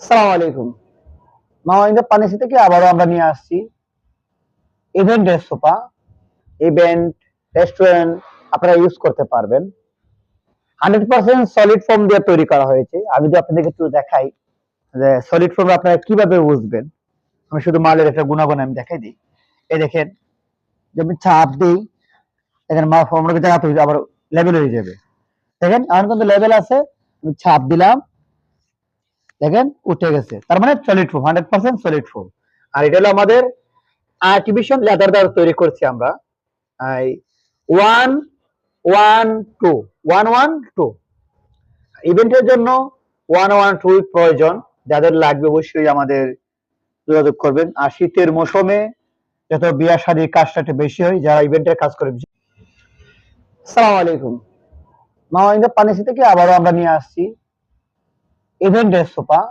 সালাম আলাইকুম। মাওয়াইন্দা পানিসি থেকে আবারও আমরা নিয়ে আসছি ইভেন্টের সোফা। ইভেন্ট, রেস্টুরেন্ট আপনারা ইউজ করতে পারবেন। 100% সলিড ফোম দিয়ে তৈরি করা হয়েছে। আমি যদি আপনাদেরকে একটু দেখাই যে সলিড ফোম আপনারা কিভাবে বুঝবেন। আমি শুধু মালের একটা গুণাগুণ আমি দেখাই দিই। এই দেখেন, যদি চাপ দিই, দেখেন মা ফোমটাকে জায়গা আবার লেভেল হয়ে যাবে। দেখেন এখন কিন্তু লেভেল আছে, আমি ছাপ দিলাম, দেখেন উঠে গেছে। তার মানে সলিড ফোম, 100% সলিড ফোম। আর এটা হলো আমাদের আর্টিফিশিয়াল লেদার দ্বারা তৈরি করছি আমরা। ওয়ান ওয়ান টু 112 ইভেন্টের জন্য 112 প্রয়োজন। যাদের লাগবে অবশ্যই আমাদের যোগাযোগ করবেন। আর শীতের মৌসুমে যত বিয়া শাদীর কাজটা একটু বেশি হয়, যারা ইভেন্টের কাজ করে। সালাম আলাইকুম। মাওয়াইন্দা পানিসি থেকে আবারও আমরা নিয়ে আসছি ইভেন্টের সোফা।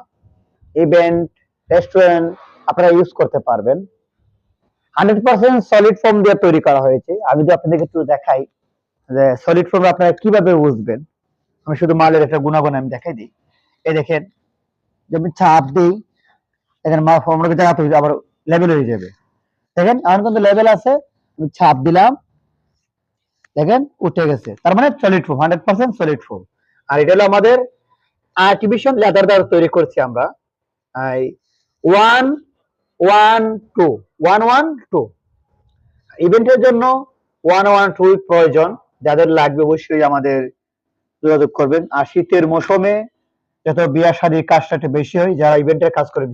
ইভেন্ট, রেস্টুরেন্ট আপনারা ইউজ করতে পারবেন। 100% সলিড ফোম দিয়ে তৈরি করা হয়েছে। আমি যদি আপনাদেরকে একটু দেখাই যে সলিড ফোম আপনারা কিভাবে বুঝবেন। আমি শুধু মালের একটা গুণাগুণ আমি দেখাই দিই। এই দেখেন, যদি চাপ দিই, দেখেন মা ফোমটাকে জায়গা আবার লেভেল হয়ে যাবে। দেখেন এখন কিন্তু লেভেল আছে, আমি ছাপ দিলাম, দেখেন উঠে গেছে। তার মানে সলিড ফোম, 100% সলিড ফোম। আর এটা হলো আমাদের আর্টিফিশিয়াল লেদার দ্বারা তৈরি করছি আমরা। ওয়ান ওয়ান টু 112 ইভেন্টের জন্য 112 প্রয়োজন। যাদের লাগবে অবশ্যই আমাদের যোগাযোগ করবেন। আর শীতের মৌসুমে যত বিয়া শাদীর কাজটা একটু বেশি হয়, যারা ইভেন্টের কাজ করে।